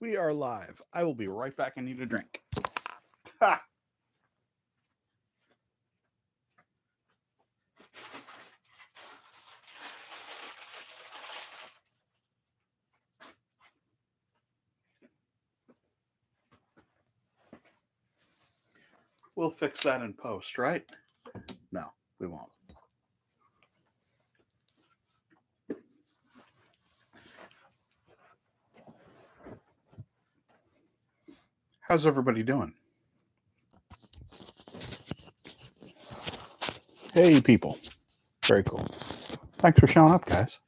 We are live. I will be right back. I need a drink. Ha! We'll fix that in post, right? No, we won't. How's everybody doing? Hey, people. Very cool. Thanks for showing up, guys.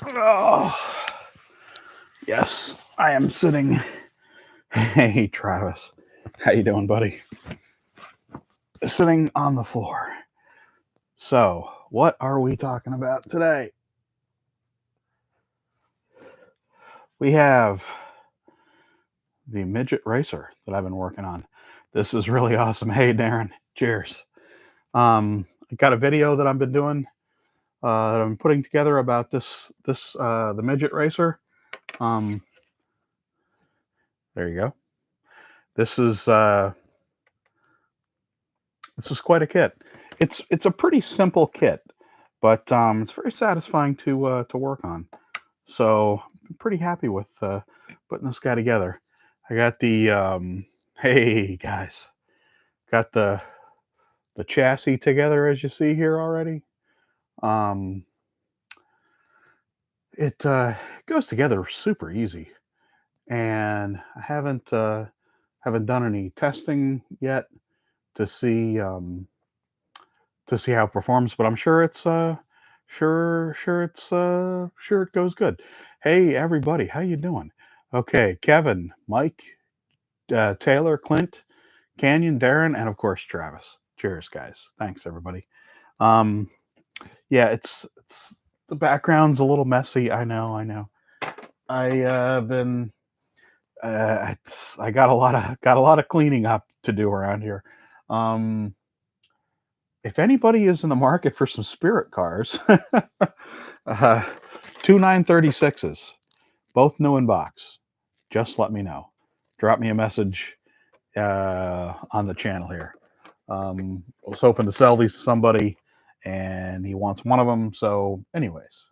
Oh, yes, I am sitting. Hey, Travis. How you doing, buddy? Sitting on the floor. So, what are we talking about today? We have the Midget Racer that I've been working on. This is really awesome. Hey, Darren. Cheers. I got a video that I've been doing that I'm putting together about the Midget Racer. Um, there you go. This is quite a kit. It's a pretty simple kit, but it's very satisfying to work on. So I'm pretty happy with putting this guy together. I got the hey guys, got the chassis together as you see here already. Um, it goes together super easy, and I haven't done any testing yet to see how it performs, but I'm sure it's sure it goes good. Hey everybody, how you doing? Okay, Kevin, Mike, Taylor, Clint, Canyon, Darren, and of course Travis. Cheers, guys. Thanks everybody. Um, yeah, it's the background's a little messy. I know. I been I got a lot of cleaning up to do around here. Um, if anybody is in the market for some spirit cars, uh, two 936s, both new in box, just let me know. Drop me a message on the channel here. I was hoping to sell these to somebody, and he wants one of them. So, anyways,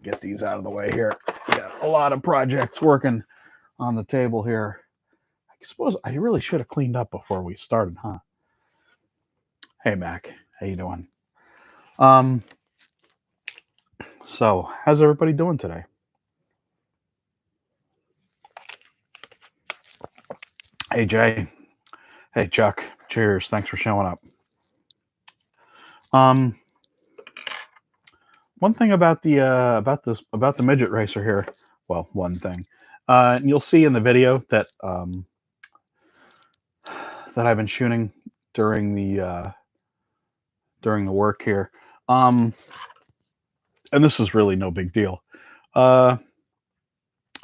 get these out of the way here. We got a lot of projects working on the table here. I suppose I really should have cleaned up before we started, huh? Hey, Mac, how you doing? Um, so how's everybody doing today? Hey, Jay. Hey, Chuck. Cheers. Thanks for showing up. Um, one thing about the midget racer here. Well, one thing. You'll see in the video that I've been shooting during the work here. Um, and this is really no big deal. Uh,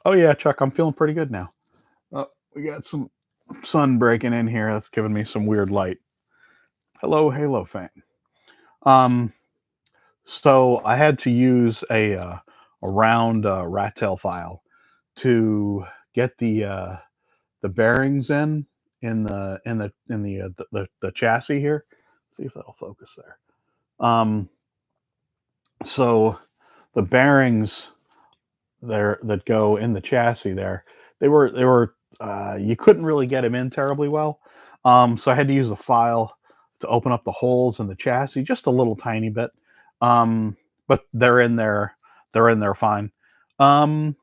oh yeah, Chuck, I'm feeling pretty good now. We got some sun breaking in here. That's giving me some weird light. Hello, Halo fan. Um, so I had to use a round rat tail file to get the bearings in the chassis here. Let's see if that'll focus there. So the bearings there that go in the chassis there, they were you couldn't really get them in terribly well. So I had to use a file to open up the holes in the chassis just a little tiny bit. But they're in there. They're in there fine. Um,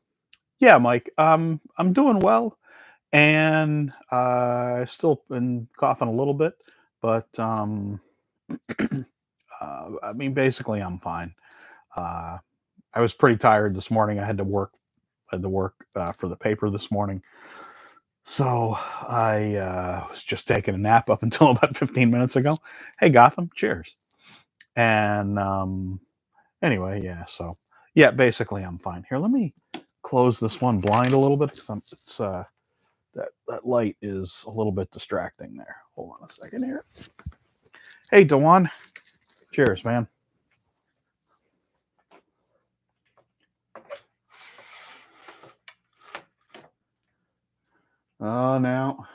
yeah, Mike. I'm doing well, and I still been coughing a little bit, but I mean, basically, I'm fine. Uh, I was pretty tired this morning. I had to work. For the paper this morning, so I was just taking a nap up until about 15 minutes ago. Hey, Gotham, cheers. And anyway, yeah. So yeah, basically, I'm fine. Here, let me close this one blind a little bit because it's that light is a little bit distracting there. Hold on a second here. Hey, Dewan, cheers, man. Oh, now.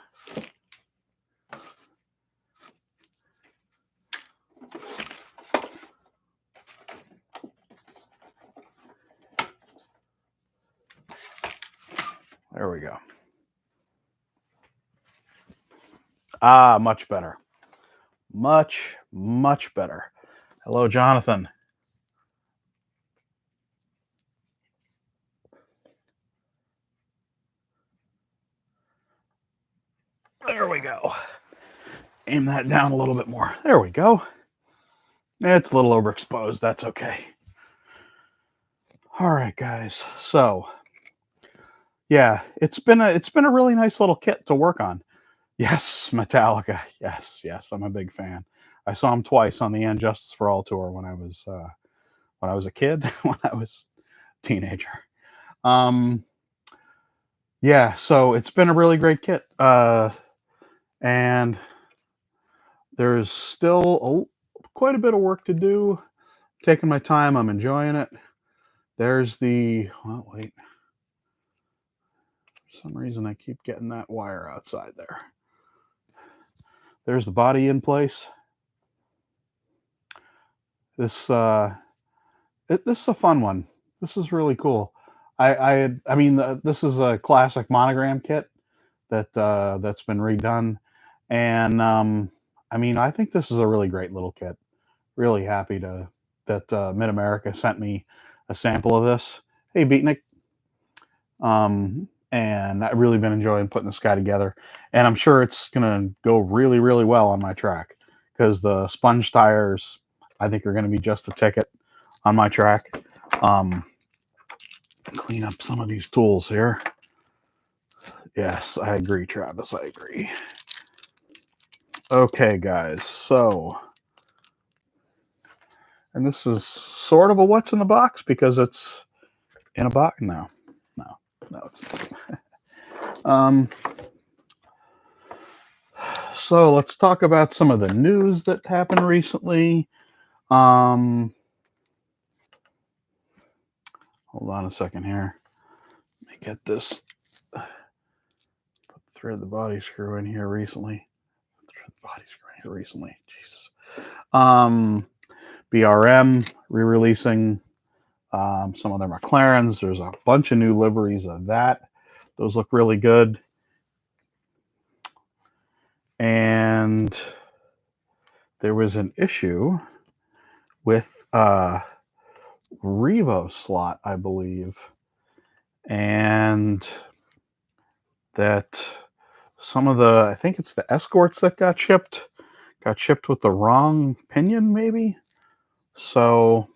There we go. Ah, much better. Much, much better. Hello, Jonathan. There we go. Aim that down a little bit more. There we go. It's a little overexposed. That's okay. All right, guys. So, yeah, it's been a really nice little kit to work on. Yes, Metallica. Yes, yes, I'm a big fan. I saw him twice on the And Justice for All tour when I was a kid, when I was a teenager. Yeah, so it's been a really great kit. And there's still quite a bit of work to do. Taking my time, I'm enjoying it. There's well, wait. For some reason, I keep getting that wire outside there. There's the body in place. This this is a fun one. This is really cool. I mean, this is a classic monogram kit that's been redone, and I mean, I think this is a really great little kit. Really happy that Mid America sent me a sample of this. Hey, Beatnik. And I've really been enjoying putting this guy together. And I'm sure it's gonna go really, really well on my track because the sponge tires, I think, are gonna be just the ticket on my track. Clean up some of these tools here. Yes, I agree, Travis. I agree. Okay, guys. So, and this is sort of a what's in the box because it's in a box. No, it's not. So let's talk about some of the news that happened recently. Hold on a second here. Let me get this. Thread the body screw in here recently. Thread the body screw in here recently. Jesus. BRM re-releasing some of their McLarens. There's a bunch of new liveries of that. Those look really good. And there was an issue with Revo slot, I believe, and that some of the, I think it's the escorts that got shipped with the wrong pinion, maybe. So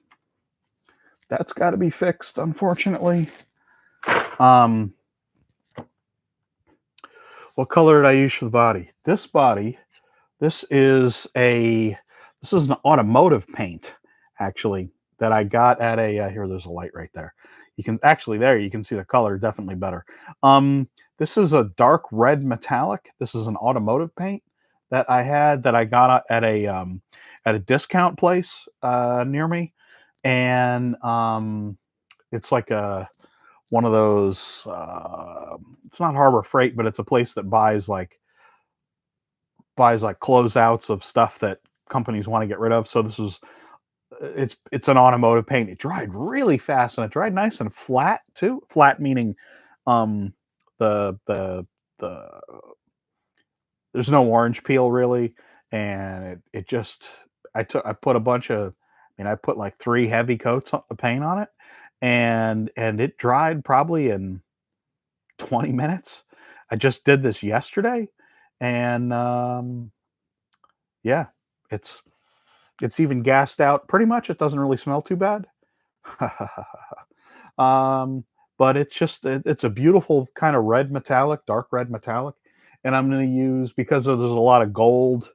that's got to be fixed, unfortunately. What color did I use for the body? This is an automotive paint, actually, that I got at a here. There's a light right there. You can see the color definitely better. This is a dark red metallic. This is an automotive paint that I got at a discount place near me, and it's like one of those. It's not Harbor Freight, but it's a place that buys like closeouts of stuff that companies want to get rid of. So this was it's an automotive paint. It dried really fast and it dried nice and flat too. Flat meaning the there's no orange peel really, and it just I put a bunch of I put like 3 heavy coats of paint on it, and it dried probably in 20 minutes. I just did this yesterday, and yeah, it's even gassed out pretty much. It doesn't really smell too bad. um, but it's a beautiful kind of red metallic, dark red metallic, and I'm going to use because there's a lot of gold.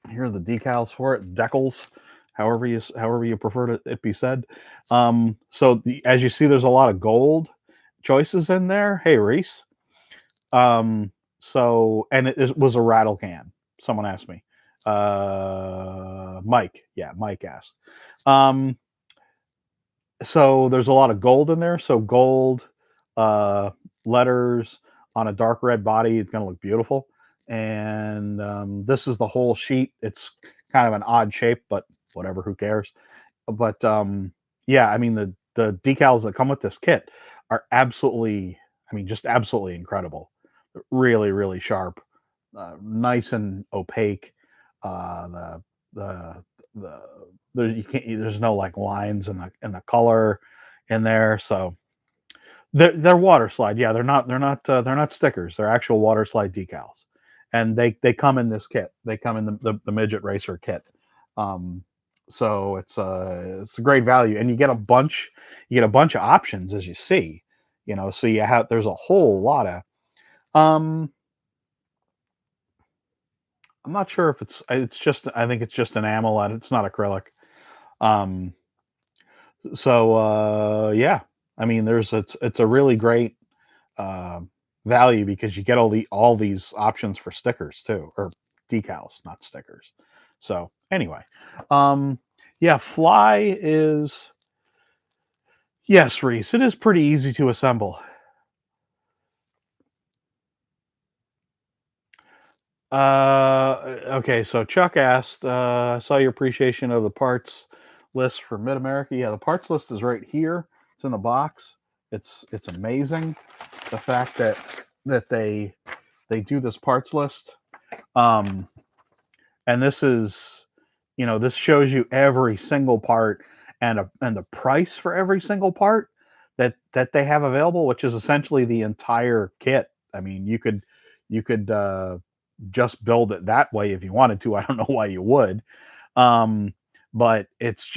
Here are the decals for it, decals, however you prefer it be said. As you see, there's a lot of gold choices in there. Hey, Reese. And it was a rattle can. Someone asked me. Mike. Yeah, Mike asked. So there's a lot of gold in there. So gold, letters on a dark red body. It's going to look beautiful. And this is the whole sheet. It's kind of an odd shape, but whatever, who cares? But yeah, I mean the decals that come with this kit are absolutely, I mean, just absolutely incredible. Really, really sharp, nice and opaque. The the you can't, there's no like lines in the color in there. So they're water slide. Yeah, they're not stickers. They're actual water slide decals, and they come in this kit. They come in the Midget Racer kit. Um, so it's a great value, and you get a bunch of options as you see. You know, so you have there's a whole lot of um. I'm not sure if it's just I think it's just an AMOLED. It's not acrylic. Um, so yeah, I mean it's a really great uh, value because you get all these options for stickers too, or decals, not stickers. So anyway, um, yeah, Fly is yes, Reese. It is pretty easy to assemble. Okay, so Chuck asked, I saw your appreciation of the parts list for Mid America. Yeah, the parts list is right here. It's in the box. It's amazing the fact that they do this parts list. Um, and this is, you know, this shows you every single part and the price for every single part that they have available, which is essentially the entire kit. I mean, you could just build it that way if you wanted to. I don't know why you would, um, but it's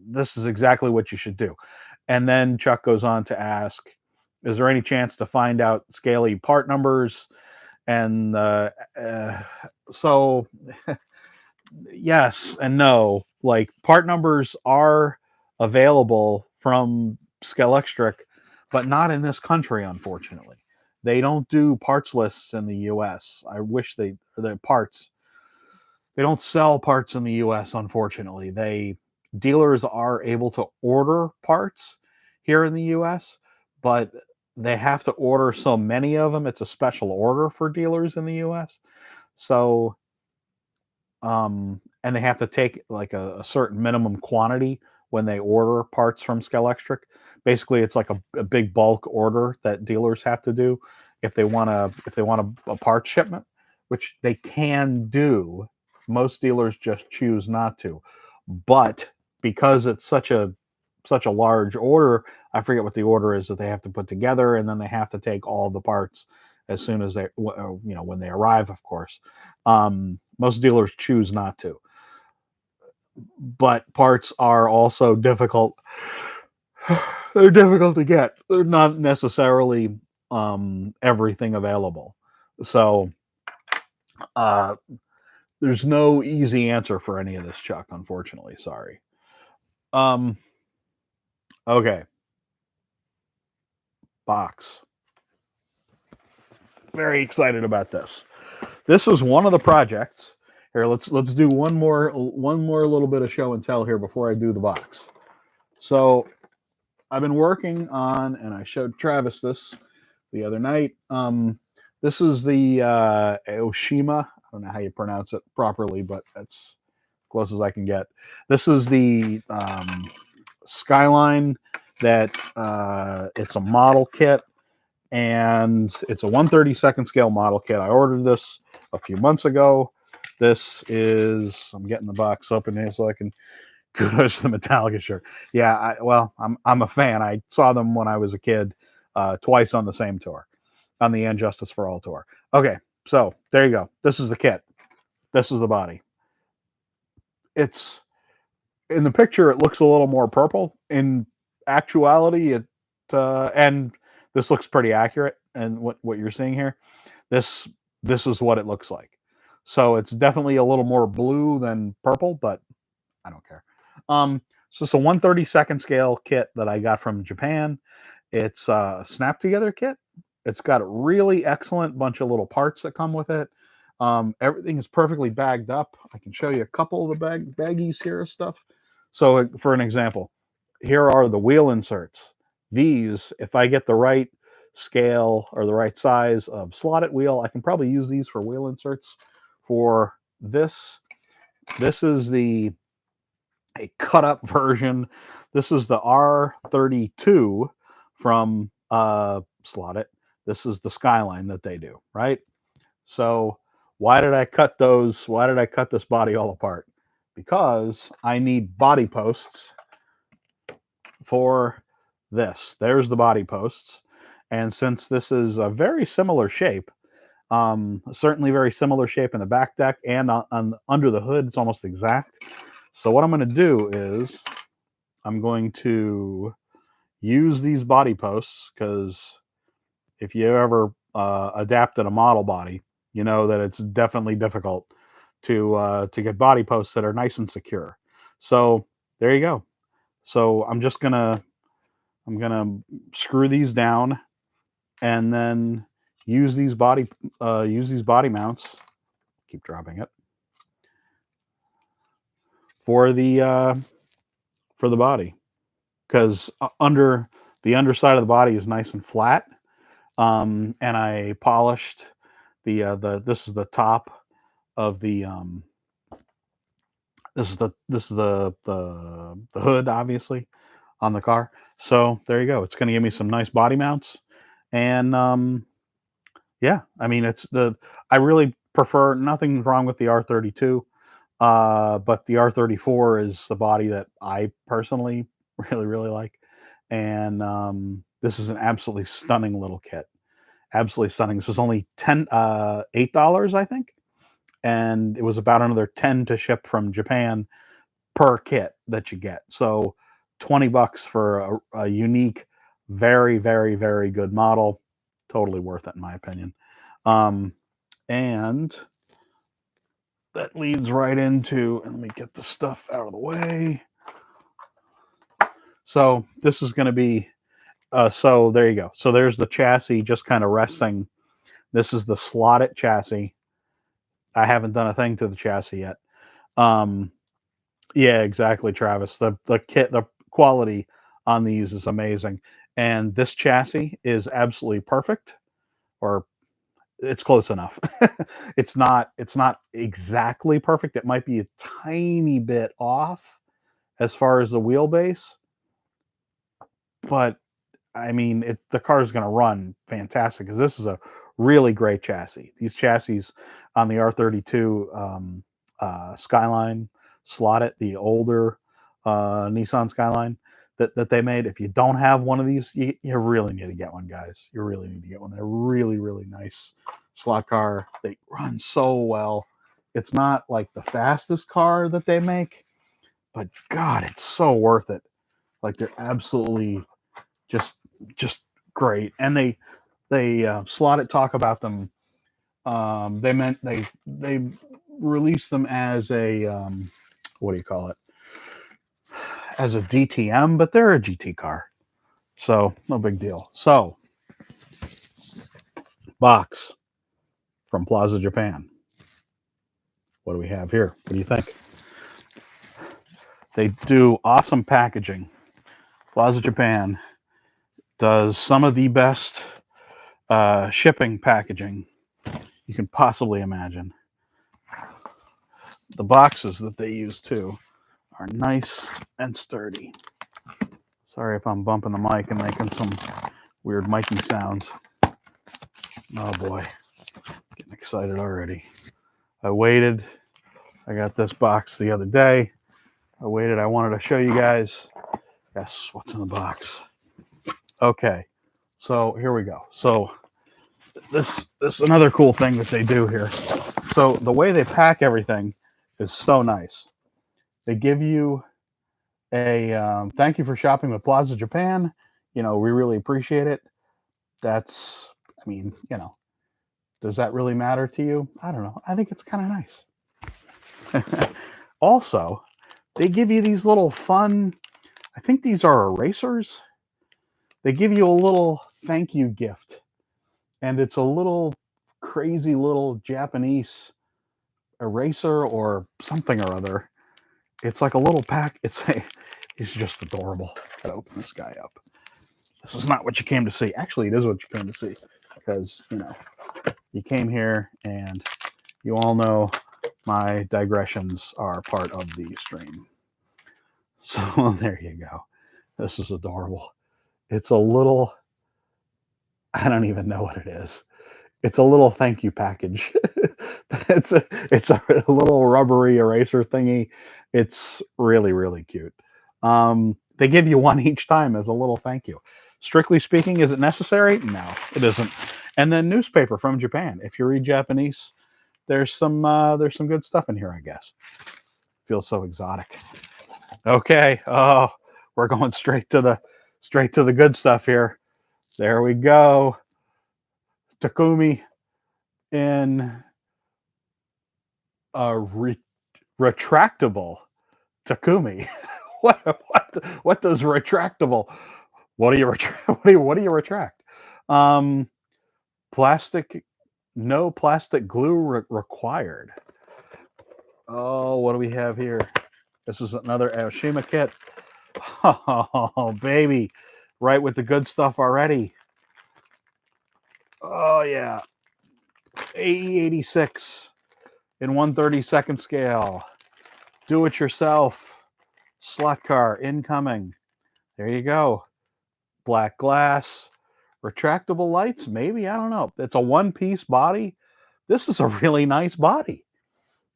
this is exactly what you should do. And then Chuck goes on to ask, is there any chance to find out scaly part numbers? And uh, so yes and no. Like part numbers are available from Scalextric, but not in this country, unfortunately. They don't do parts lists in the U.S. I wish the parts. They don't sell parts in the U.S. Unfortunately, they dealers are able to order parts here in the U.S., but they have to order so many of them. It's a special order for dealers in the U.S. So and they have to take like a certain minimum quantity when they order parts from Scalextric. Basically, it's like a big bulk order that dealers have to do if they want a part shipment, which they can do. Most dealers just choose not to, but because it's such a large order, I forget what the order is that they have to put together, and then they have to take all the parts as soon as you know, when they arrive, of course. Most dealers choose not to, but parts are also difficult. They're difficult to get. They're not necessarily everything available. So uh, there's no easy answer for any of this, Chuck. Unfortunately, sorry. Um, okay, box. Very excited about this. This is one of the projects. Here, let's do one more little bit of show and tell here before I do the box. So I've been working on, and I showed Travis this the other night. This is the Oshima. I don't know how you pronounce it properly, but that's as close as I can get. This is the skyline that it's a model kit, and it's a 1/32 scale model kit. I ordered this a few months ago. This is, I'm getting the box open here so I can kudos to the Metallica shirt. Yeah, I'm a fan. I saw them when I was a kid, twice on the same tour, on the And Justice for All tour. Okay, so there you go. This is the kit. This is the body. It's in the picture. It looks a little more purple. In actuality, and this looks pretty accurate. And what you're seeing here, this this is what it looks like. So it's definitely a little more blue than purple, but I don't care. So it's a 1/32 scale kit that I got from Japan. It's a snap together kit. It's got a really excellent bunch of little parts that come with it. Everything is perfectly bagged up. I can show you a couple of the baggies here of stuff. So for an example, here are the wheel inserts. these, if I get the right scale or the right size of slotted wheel, I can probably use these for wheel inserts. For this, this is a cut up version. This is the R32 from Slotted. This is the Skyline that they do, right? So why did I cut those? Why did I cut this body all apart? Because I need body posts for this. There's the body posts. And since this is a very similar shape, certainly very similar shape in the back deck and under the hood, it's almost exact. So what I'm going to do is I'm going to use these body posts, because if you ever adapted a model body, you know that it's definitely difficult to get body posts that are nice and secure. So there you go. So I'm gonna screw these down and then use these body mounts. Keep dropping it for the body, because under the underside of the body is nice and flat. And I polished the this is the top of the this is the hood, obviously, on the car. So there you go. It's going to give me some nice body mounts, and yeah, I mean I really prefer, nothing wrong with the R32, but the R34 is the body that I personally really like, and this is an absolutely stunning little kit. Absolutely stunning. This was only $8, I think, and it was about another 10 to ship from Japan per kit that you get. So $20 for a unique, very good model. Totally worth it in my opinion. And that leads right into, and let me get the stuff out of the way. So this is going to be, so there you go. So there's the chassis just kind of resting. This is the slotted chassis. I haven't done a thing to the chassis yet. Yeah, exactly, Travis. The quality on these is amazing, and this chassis is absolutely perfect, or it's close enough. It's not exactly perfect. It might be a tiny bit off as far as the wheelbase, but I mean, the car is going to run fantastic, because this is a really great chassis. These chassis on the R32 Skyline slotted, the older Nissan Skyline that they made. If you don't have one of these, you really need to get one, guys. You really need to get one. They're really nice slot car. They run so well. It's not like the fastest car that they make, but God, it's so worth it. Like, they're absolutely just great. And they slotted talk about them. They released them as a what do you call it, as a DTM, but they're a GT car, so no big deal. So, box from Plaza Japan. What do we have here? What do you think? They do awesome packaging. Plaza Japan does some of the best shipping packaging you can possibly imagine. The boxes that they use too are nice and sturdy. Sorry if I'm bumping the mic and making some weird miking sounds. Oh boy, getting excited already. I waited. I got this box the other day. I waited. I wanted to show you guys. Guess what's in the box. Okay, so here we go. So this is another cool thing that they do here. So the way they pack everything is so nice. They give you a thank you for shopping with Plaza Japan. We really appreciate it. That's, I mean, does that really matter to you? I don't know. I think it's kind of nice. Also, they give you these little fun, I think these are erasers. They give you a little thank you gift, and it's a little crazy little Japanese eraser or something or other. It's like a little pack. It's just adorable. Gotta open this guy up. This is not what you came to see. Actually, it is what you came to see, because you came here, and you all know my digressions are part of the stream. So there you go. This is adorable. It's a little, I don't even know what it is. It's a little thank you package. It's a little rubbery eraser thingy. It's really, really cute. They give you one each time as a little thank you. Strictly speaking, is it necessary? No, it isn't. And then newspaper from Japan. If you read Japanese, there's some good stuff in here, I guess. Feels so exotic. Okay. Oh, we're going straight to the good stuff here. There we go. Takumi in a retractable Takumi. What does retractable? What do you retract? What do you retract? Plastic, no plastic glue required. Oh, what do we have here? This is another Aoshima kit. Oh, baby, right with the good stuff already. Oh yeah, AE86 in 1/32 scale. Do it yourself. Slot car incoming. There you go. Black glass. Retractable lights, maybe, I don't know. It's a one-piece body. This is a really nice body.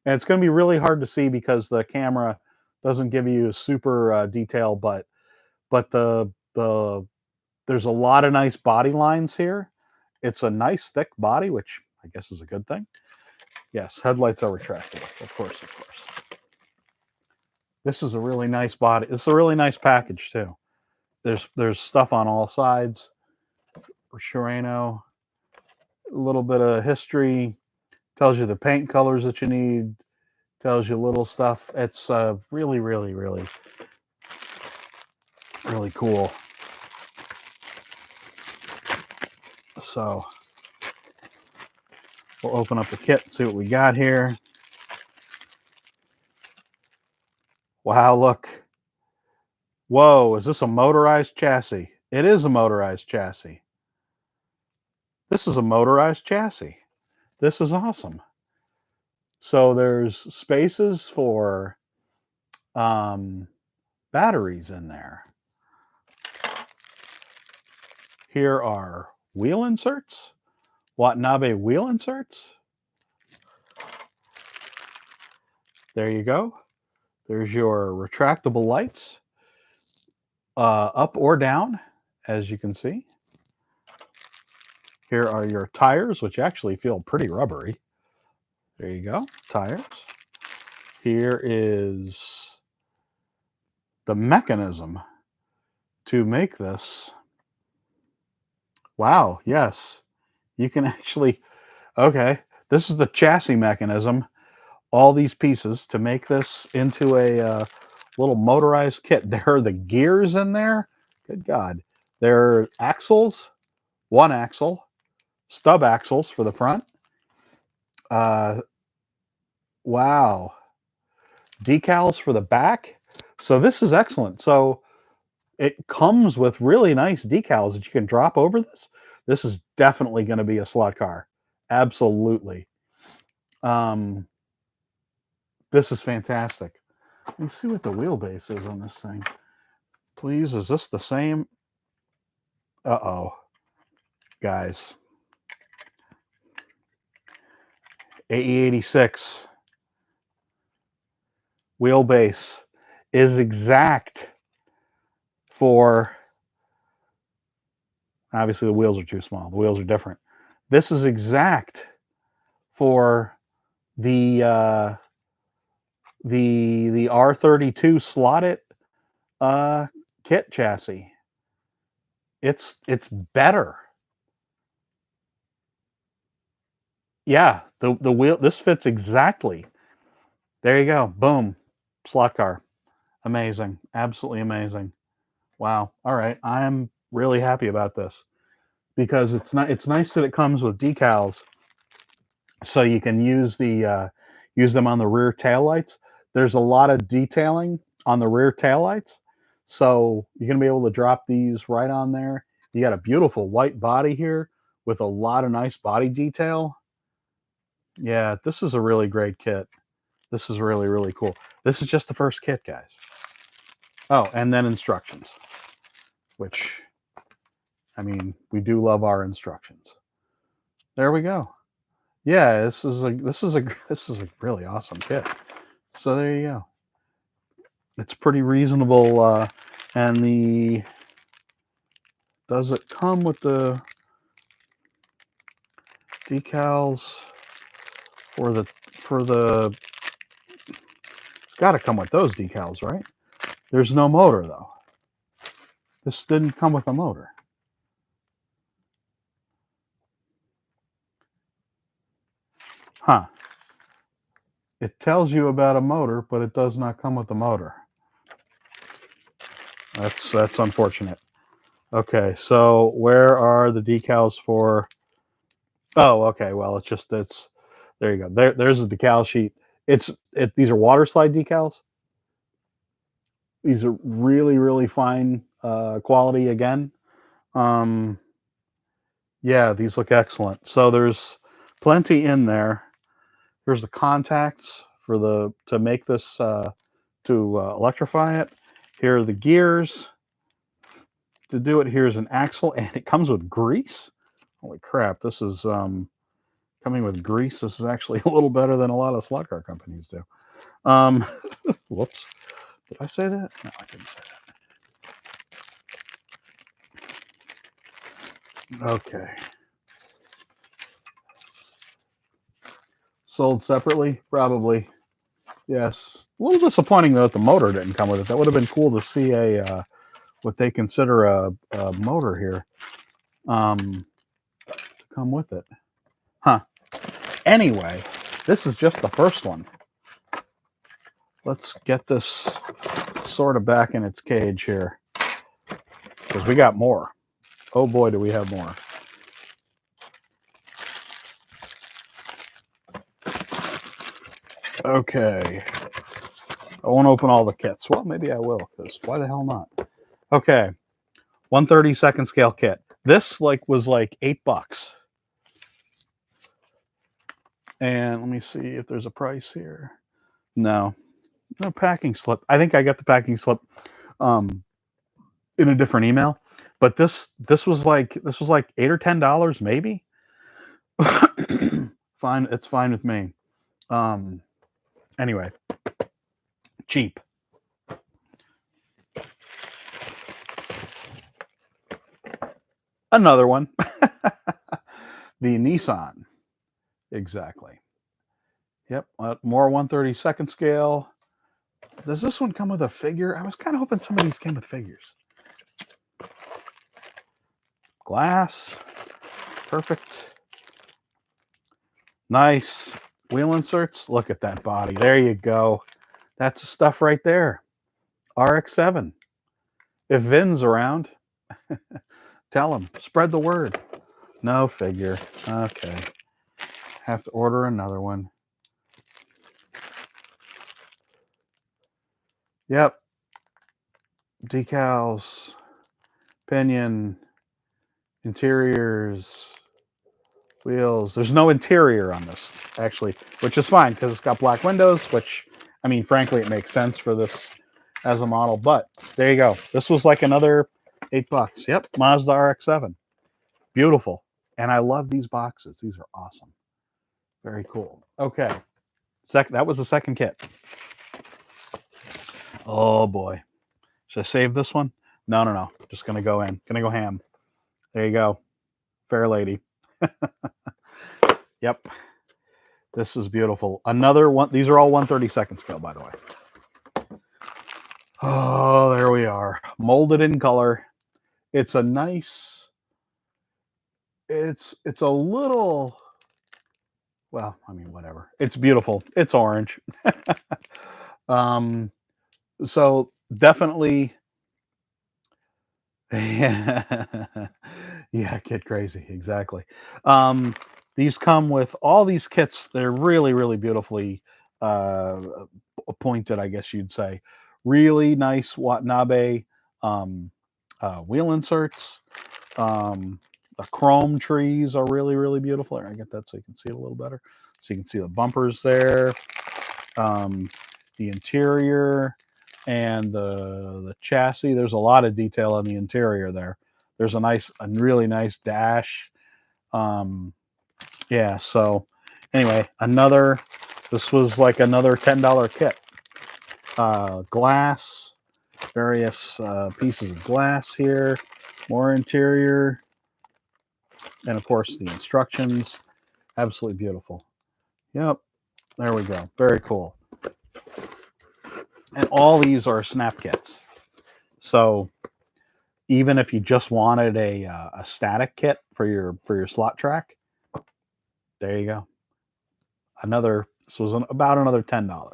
And it's going to be really hard to see because the camera doesn't give you super detail, but the there's a lot of nice body lines here. It's a nice thick body, which I guess is a good thing. Yes, headlights are retractable, of course, of course. This is a really nice body. It's a really nice package too. There's stuff on all sides. For Shirano, a little bit of history, tells you the paint colors that you need, tells you little stuff. It's really, really, really, really cool. So we'll open up the kit and see what we got here. Wow, look. Whoa, is this a motorized chassis? It is a motorized chassis. This is a motorized chassis. This is awesome. So there's spaces for batteries in there. Here are wheel inserts, Watanabe wheel inserts. There you go. There's your retractable lights, up or down, as you can see. Here are your tires, which actually feel pretty rubbery. There you go, tires. Here is the mechanism to make this. Wow, yes. You can actually, okay, this is the chassis mechanism. All these pieces to make this into a little motorized kit. There are the gears in there. Good God. There are axles, one axle, stub axles for the front. Wow. Decals for the back. So this is excellent. So it comes with really nice decals that you can drop over this. This is definitely going to be a slot car. Absolutely. This is fantastic. Let me see what the wheelbase is on this thing. Please, is this the same? Uh-oh. Guys. AE86 wheelbase is exact for, obviously the wheels are too small. The wheels are different. This is exact for the R32 slotted kit chassis. It's better. Yeah, the wheel, this fits exactly. There you go. Boom. Slot car. Amazing. Absolutely amazing. Wow. All right. I'm really happy about this because it's nice that it comes with decals so you can use them on the rear taillights. There's a lot of detailing on the rear taillights. So you're going to be able to drop these right on there You got a beautiful white body here with a lot of nice body detail. Yeah, this is a really great kit. This is really, really cool. This is just the first kit, guys. Oh, and then instructions, which, I mean, we do love our instructions. There we go. Yeah, this is a really awesome kit. So there you go. It's pretty reasonable, and does it come with the decals for the it's got to come with those decals, right? There's no motor though. This didn't come with a motor. Huh. It tells you about a motor, but it does not come with a motor. That's unfortunate. Okay, so where are the decals for? Oh, okay. Well, it's there you go. There's a decal sheet. These are water slide decals. These are really, really fine quality again. Yeah, these look excellent. So there's plenty in there. Here's the contacts for to make this to electrify it. Here are the gears to do it. Here's an axle, and it comes with grease. Holy crap! This is coming with grease. This is actually a little better than a lot of slot car companies do. Whoops! Did I say that? No, I didn't say that. Okay. Sold separately? Probably. Yes. A little disappointing though that the motor didn't come with it. That would have been cool to see a what they consider a motor here to come with it. Huh. Anyway, this is just the first one. Let's get this sort of back in its cage here, because we got more. Oh boy, do we have more. Okay. I won't open all the kits. Well, maybe I will, because why the hell not? Okay. 1/32 scale kit. This was like $8. And let me see if there's a price here. No packing slip. I think I got the packing slip in a different email, but this was like $8 or $10 maybe. Fine, it's fine with me. Anyway, cheap. Another one. The Nissan. Exactly. Yep. More 1/32 scale. Does this one come with a figure? I was kind of hoping some of these came with figures. Glass. Perfect. Nice. Wheel inserts. Look at that body. There you go. That's the stuff right there. RX-7. If Vin's around, tell him. Spread the word. No figure. Okay. Have to order another one. Yep. Decals. Pinion. Interiors. Wheels. There's no interior on this, actually, which is fine because it's got black windows, which, I mean, frankly, it makes sense for this as a model. But there you go. This was like another $8. Yep. Mazda RX-7. Beautiful. And I love these boxes. These are awesome. Very cool. Okay. That was the second kit. Oh boy. Should I save this one? No. Just gonna go in. Gonna go ham. There you go. Fair lady. Yep. This is beautiful. Another one. These are all 1/32 scale, by the way. Oh, there we are. Molded in color. It's a nice. It's a little. Well, I mean, whatever. It's beautiful. It's orange. So definitely. Yeah, kid crazy. Exactly. These come with all these kits. They're really, really beautifully pointed, I guess you'd say. Really nice Watanabe wheel inserts. The chrome trees are really, really beautiful. I get that so you can see it a little better. So you can see the bumpers there, the interior, and the chassis. There's a lot of detail on the interior there. There's a really nice dash. Yeah. So anyway, this was like another $10 kit. Glass, various pieces of glass here, more interior, and of course the instructions. Absolutely beautiful. Yep, there we go. Very cool. And all these are snap kits. So even if you just wanted a static kit for your slot track, there you go. This was about another $10.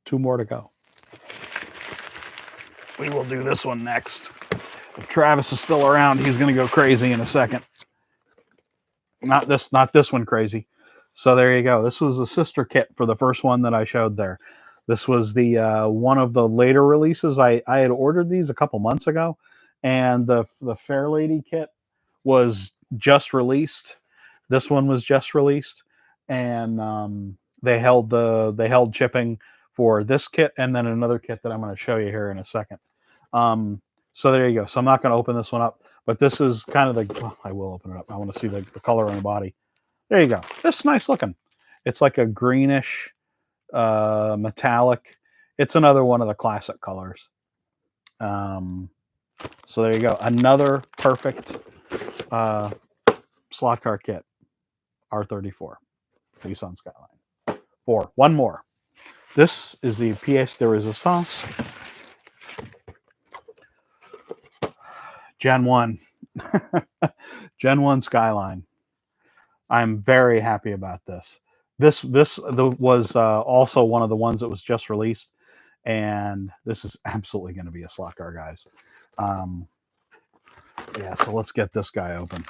Two more to go. We will do this one next. If Travis is still around, he's going to go crazy in a second. Not this one crazy. So there you go. This was a sister kit for the first one that I showed there. This was the one of the later releases. I had ordered these a couple months ago, and the Fair Lady kit was just released. This one was just released, and they held shipping for this kit and then another kit that I'm going to show you here in a second. So there you go. So I'm not going to open this one up, but this is kind of the. I will open it up. I want to see the color on the body. There you go. This is nice looking. It's like a greenish metallic. It's another one of the classic colors. So there you go. Another perfect slot car kit. R34. Nissan Skyline. One more. This is the pièce de résistance. Gen 1. Gen 1 Skyline. I'm very happy about this. This was also one of the ones that was just released, and this is absolutely going to be a slot car, guys. Yeah, so let's get this guy open.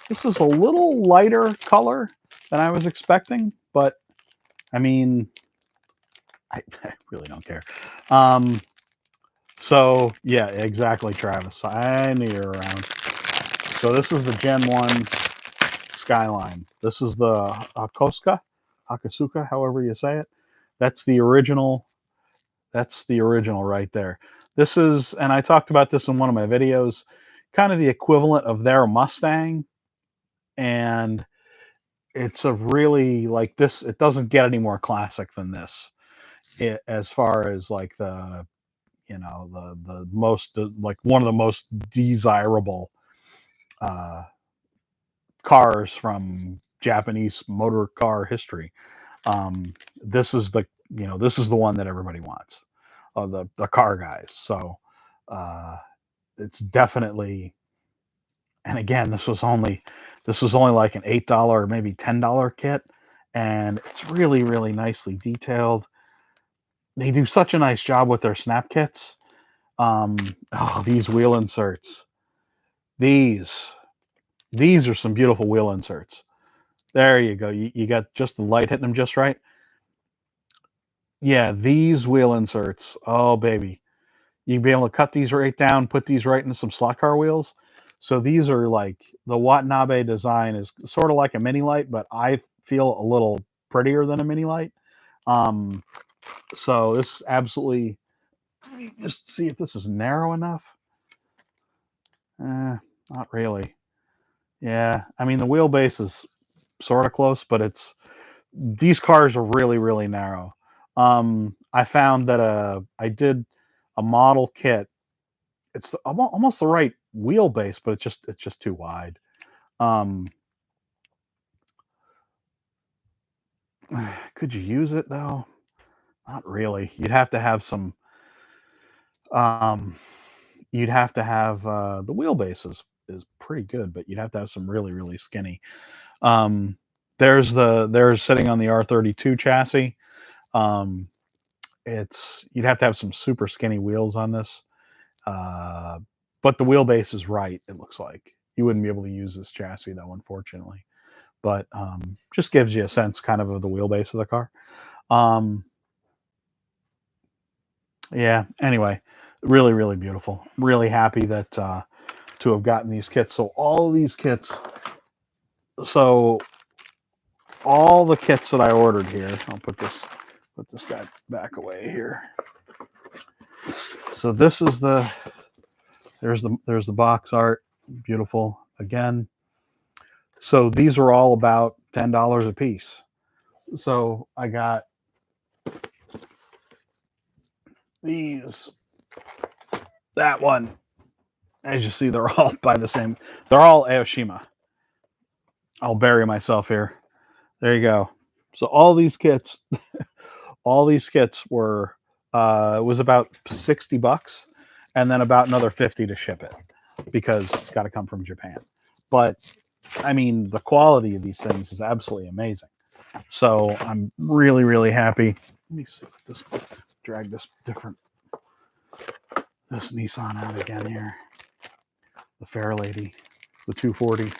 This is a little lighter color than I was expecting, but I mean, I really don't care. So yeah, exactly, Travis. I knew you were around. So this is the Gen 1 Skyline. This is the Akasuka, however you say it. That's the original. That's the original right there. This is, and I talked about this in one of my videos, kind of the equivalent of their Mustang. And it's a really, like, this, it doesn't get any more classic than this. As far as like the most, like, one of the most desirable cars from Japanese motor car history. This is the one that everybody wants, the car guys. So it's definitely, and again, this was only like an $8, maybe $10 kit, and it's really, really nicely detailed. They do such a nice job with their snap kits. These wheel inserts. These are some beautiful wheel inserts. There you go. You got just the light hitting them just right. Yeah, these wheel inserts. Oh, baby. You'd be able to cut these right down, put these right into some slot car wheels. So these are like, the Watanabe design is sort of like a mini light, but I feel a little prettier than a mini light. So this is absolutely, let me just see if this is narrow enough. Not really. Yeah, I mean, the wheelbase is sort of close, but these cars are really, really narrow. I found that I did a model kit. It's almost the right wheelbase, but it's just too wide. Could you use it though? Not really. You'd have to have some. You'd have to have the wheelbase is pretty good, but you'd have to have some really, really skinny. There's sitting on the R32 chassis. You'd have to have some super skinny wheels on this. But the wheelbase is right. It looks like you wouldn't be able to use this chassis though, unfortunately. But just gives you a sense kind of the wheelbase of the car. Yeah. Anyway, Really, really beautiful. Really happy that to have gotten these kits. So all these kits, so all the kits that I ordered here, I'll put this guy back away here. So this is there's the box art, beautiful again. So these are all about $10 a piece. So I got these, that one. As you see, they're all by the same. They're all Aoshima. I'll bury myself here. There you go. So all these kits were was about $60, and then about another 50 to ship it because it's got to come from Japan. But I mean, the quality of these things is absolutely amazing. So I'm really, really happy. Let me see this. Drag this Nissan out again here. The Fair Lady, the 240.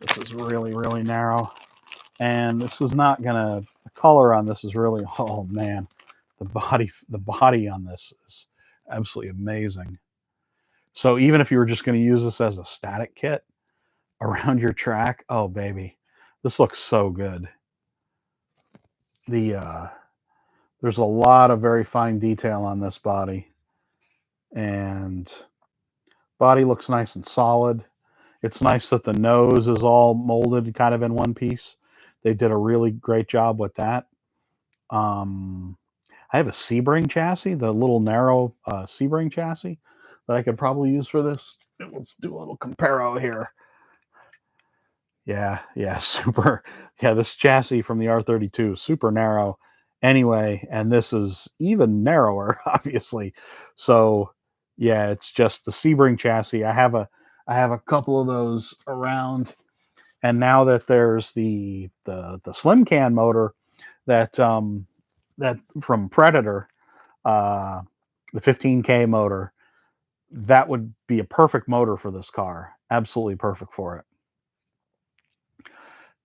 This is really, really narrow. And this is not gonna, the color on this is really, oh man, the body on this is absolutely amazing. So even if you were just going to use this as a static kit around your track, oh baby, this looks so good. There's a lot of very fine detail on this body, and body looks nice and solid. It's nice that the nose is all molded kind of in one piece. They did a really great job with that. Um, I have a Sebring chassis, the little narrow Sebring chassis that I could probably use for this. Let's do a little comparo here. Yeah, super. Yeah, this chassis from the R32, super narrow anyway, and this is even narrower, obviously. So, yeah, it's just the Sebring chassis. I have a couple of those around, and now that there's the slim can motor that from Predator, uh, the 15K motor, that would be a perfect motor for this car. Absolutely perfect for it.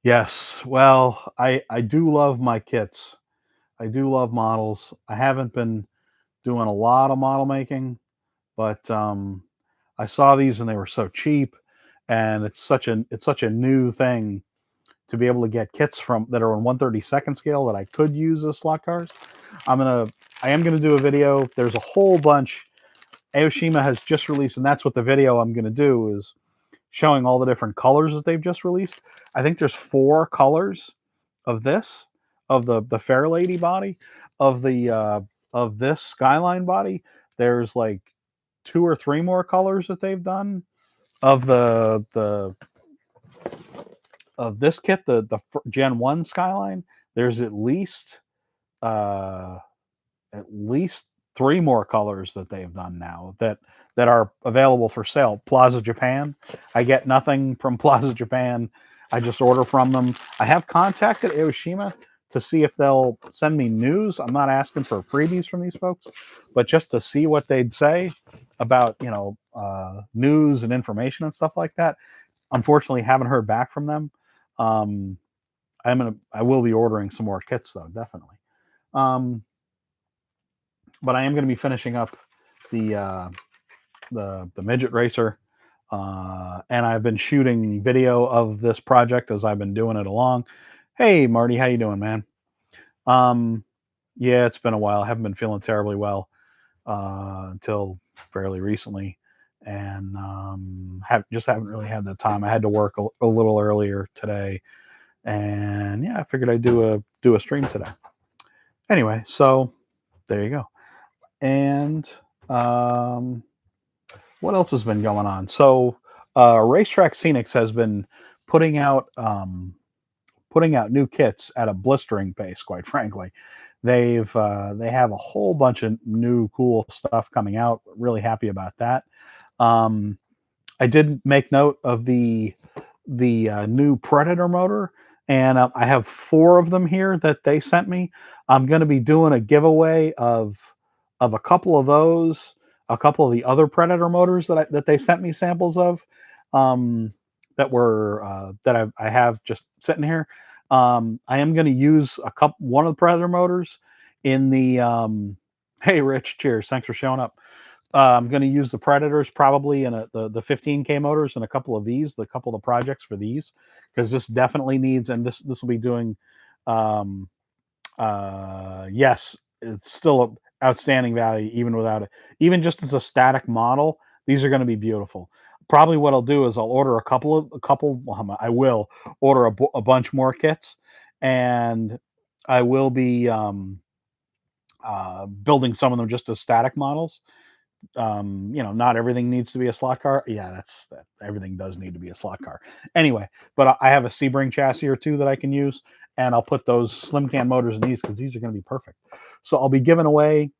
Yes. Well, I do love my kits. I do love models. I haven't been doing a lot of model making, but I saw these and they were so cheap, and it's such a new thing to be able to get kits from that are on 1/32 scale that I could use as slot cars. I'm gonna I am gonna do a video. There's a whole bunch. Aoshima has just released, and that's what the video I'm gonna do is showing all the different colors that they've just released. I think there's 4 colors of this, of the Fair Lady body, of the of this Skyline body. There's like 2 or 3 more colors that they've done of the of this kit, the Gen 1 Skyline. There's uh at least 3 more colors that they've done now that are available for sale. Plaza Japan. I get nothing from Plaza Japan. I just order from them. I have contacted Oshima to see if they'll send me news. I'm not asking for freebies from these folks, but just to see what they'd say about news and information and stuff like that. Unfortunately, haven't heard back from them. Um, I will be ordering some more kits though, definitely. Um, but I am going to be finishing up the the midget racer, and I've been shooting video of this project as I've been doing it along. Hey, Marty, how you doing, man? Um, yeah, it's been a while. I haven't been feeling terribly well until fairly recently, and haven't really had the time. I had to work a little earlier today, and yeah, I figured I'd do a stream today. Anyway, so there you go. And um, what else has been going on? So, Racetrack Scenics has been putting out putting out new kits at a blistering pace. Quite frankly, they have a whole bunch of new cool stuff coming out. Really happy about that. Um, I did make note of the new Predator motor, and I have 4 of them here that they sent me. I'm going to be doing a giveaway of a couple of those, a couple of the other Predator motors that they sent me samples of, that I have just sitting here. I am going to use one of the Predator motors in the Hey, Rich. Cheers. Thanks for showing up. I'm going to use the Predators probably in the 15K motors and a couple of these, the couple of the projects for these, because this definitely needs, and this will be doing, um, yes, it's still a outstanding value even without it. Even just as a static model, these are going to be beautiful. Probably what I'll do is I'll order I will order a bunch more kits, and I will be building some of them just as static models. Not everything needs to be a slot car. Yeah, that everything does need to be a slot car. Anyway, but I have a Sebring chassis or two that I can use, and I'll put those slim can motors in these because these are going to be perfect. So I'll be giving away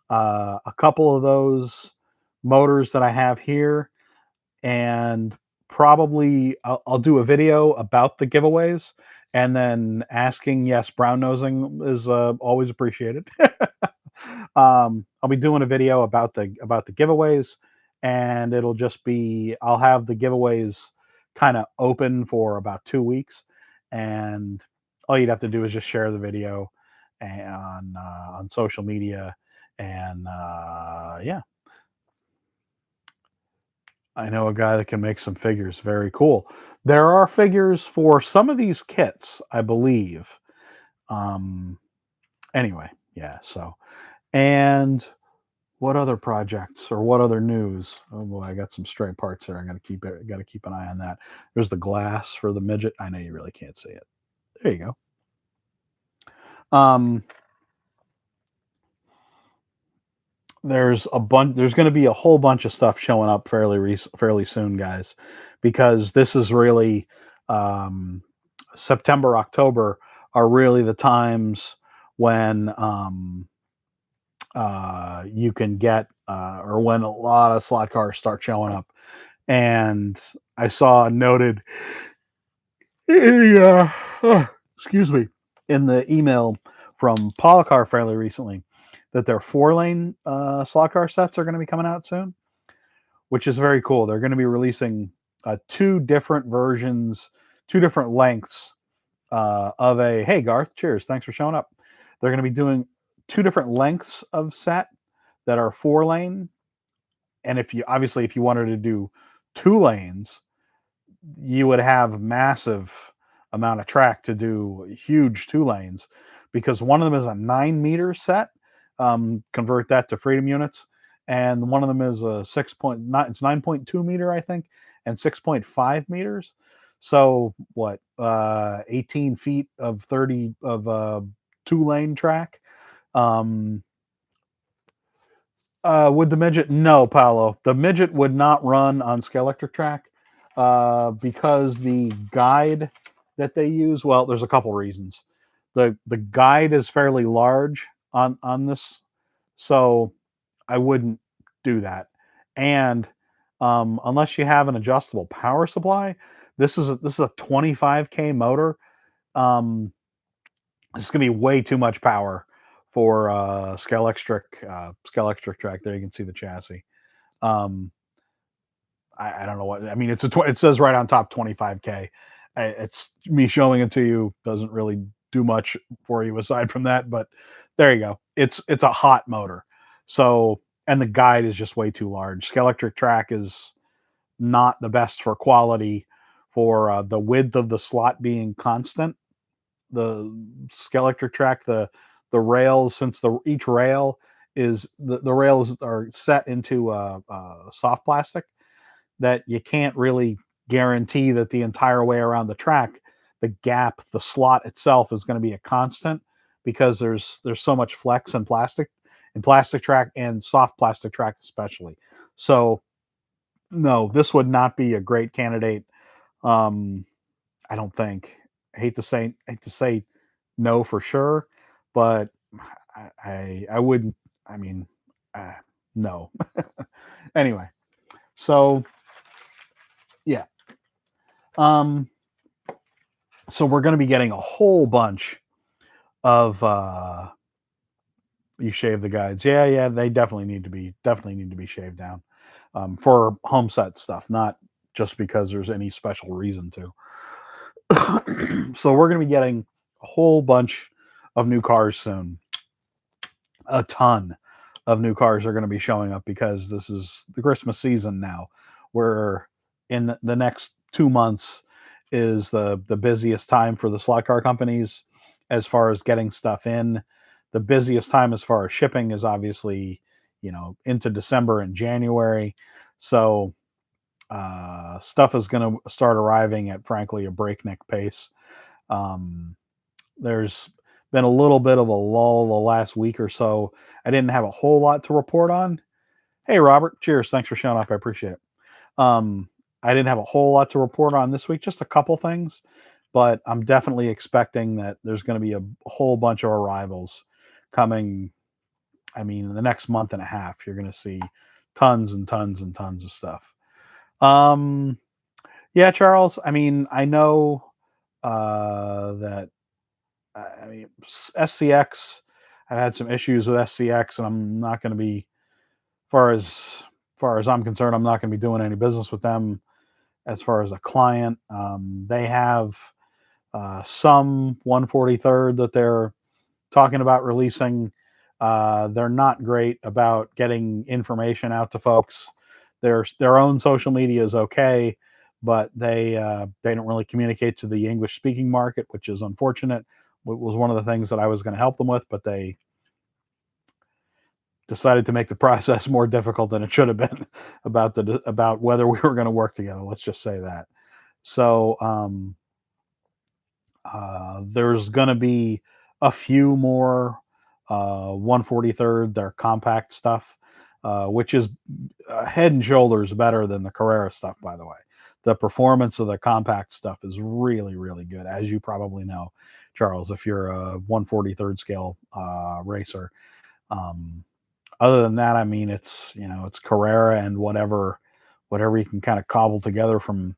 a couple of those motors that I have here, and probably I'll do a video about the giveaways, and then asking. Yes, brown nosing is always appreciated. I'll be doing a video about the giveaways, and it'll just be I'll have the giveaways kind of open for about 2 weeks, and all you'd have to do is just share the video on social media, and yeah, I know a guy that can make some figures. Very cool. There are figures for some of these kits, I believe. Um, anyway, yeah. So and what other projects or what other news? Oh boy, I got some stray parts here. I got to keep an eye on that. There's the glass for the midget. I know you really can't see it. There you go. There's going to be a whole bunch of stuff showing up fairly soon, guys, because this is really um, September, October are really the times when you can get or when a lot of slot cars start showing up. And I saw noted, excuse me, in the email from Polycar fairly recently that their 4-lane slot car sets are going to be coming out soon, which is very cool. They're going to be releasing two different versions, two different lengths of a. Hey, Garth, cheers. Thanks for showing up. They're going to be doing two different lengths of set that are 4-lane. And if you wanted to do 2 lanes, you would have massive amount of track to do huge 2 lanes, because one of them is a 9-meter set. Convert that to freedom units, and one of them is a 6.9. It's 9.2 meter, I think, and 6.5 meters. So what? 18 feet of 30 of 2-lane track. Would the midget? No, Paolo. The midget would not run on Scalextric track because the guide that they use. Well, there's a couple reasons. The guide is fairly large on this, so I wouldn't do that. And unless you have an adjustable power supply, this is a 25K motor. Um, it's going to be way too much power for Scalextric track. There you can see the chassis. Um, I don't know what I mean. It says right on top 25K. It's me showing it to you doesn't really do much for you aside from that, but there you go. It's a hot motor. So, and the guide is just way too large. Scalextric track is not the best for quality for the width of the slot being constant. The Scalextric track, the rails, since each rail is the rails are set into soft plastic, that you can't really guarantee that the entire way around the track, the slot itself is going to be a constant, because there's so much flex in plastic track and soft plastic track especially. So no, this would not be a great candidate. Um, I don't think. I hate to say no for sure, but I wouldn't. I mean, uh, no. Anyway, so yeah. Um, so we're going to be getting a whole bunch of you shave the guides. Yeah, they definitely need to be shaved down for home set stuff, not just because there's any special reason to. So we're going to be getting a whole bunch of new cars soon, a ton. of new cars are going to be showing up, because this is the Christmas season now. Where in the next 2 months is the busiest time for the slot car companies as far as getting stuff in. The busiest time as far as shipping is obviously, into December and January. So stuff is going to start arriving at, frankly, a breakneck pace. Um, there's been a little bit of a lull the last week or so. I didn't have a whole lot to report on. Hey, Robert, cheers. Thanks for showing up. I appreciate it. I didn't have a whole lot to report on this week, just a couple things, but I'm definitely expecting that there's going to be a whole bunch of arrivals coming. I mean, in the next month and a half, you're going to see tons and tons and tons of stuff. Um, yeah, Charles. I mean, I know that. I mean, SCX. I've had some issues with SCX, and I'm not going to be, far as far as I'm concerned, I'm not going to be doing any business with them as far as a client. They have some 143rd that they're talking about releasing. They're not great about getting information out to folks. Their own social media is okay, but they don't really communicate to the English speaking market, which is unfortunate. It was one of the things that I was going to help them with, but they decided to make the process more difficult than it should have been about whether we were going to work together. Let's just say that. So there's going to be a few more 143rd, their compact stuff, which is head and shoulders better than the Carrera stuff, by the way. The performance of the compact stuff is really, really good, as you probably know, Charles, if you're a 143rd scale racer. Other than that, I mean, it's Carrera and whatever you can kind of cobble together from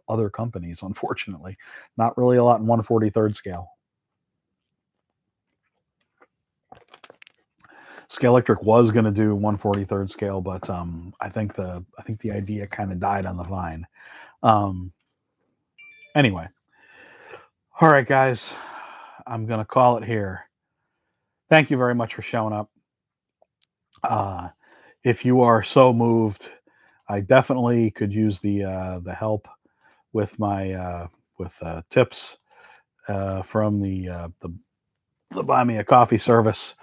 other companies. Unfortunately, not really a lot in 143rd scale. Scale Electric was going to do 143rd scale, but I think the idea kind of died on the vine. Anyway, all right, guys, I'm going to call it here. Thank you very much for showing up. If you are so moved, I definitely could use the help with my with tips from the Buy Me a Coffee service.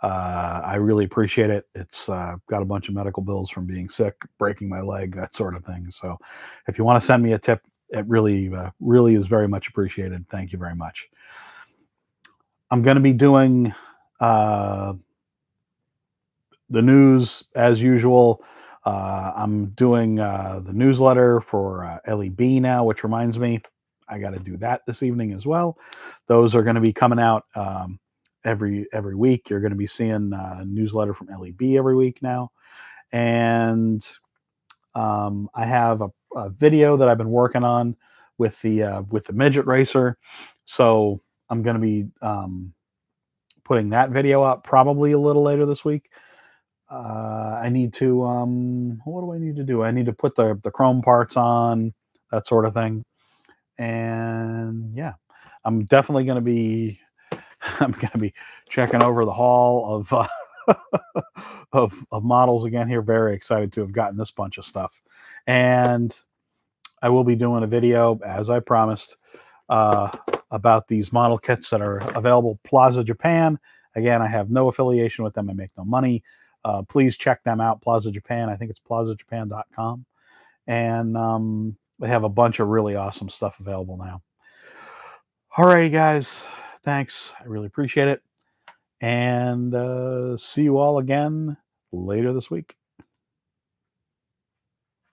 I really appreciate it. It's got a bunch of medical bills from being sick, breaking my leg, that sort of thing. So if you want to send me a tip, it really is very much appreciated. Thank you very much. I'm going to be doing the news as usual. I'm doing the newsletter for LEB now, which reminds me, I got to do that this evening as well. Those are going to be coming out every week. You're going to be seeing a newsletter from LEB every week now, and I have a video that I've been working on with the Midget racer. So I'm going to be putting that video up probably a little later this week. I need to what do I need to do? I need to put the chrome parts on, that sort of thing. And yeah, I'm definitely going to be checking over the hall of of models again here. Very excited to have gotten this bunch of stuff, and I will be doing a video, as I promised, about these model kits that are available Plaza Japan. Again, I have no affiliation with them. I make no money. Please check them out, Plaza Japan. I think it's plazajapan.com. And they have a bunch of really awesome stuff available now. All righty, guys. Thanks. I really appreciate it. And see you all again later this week.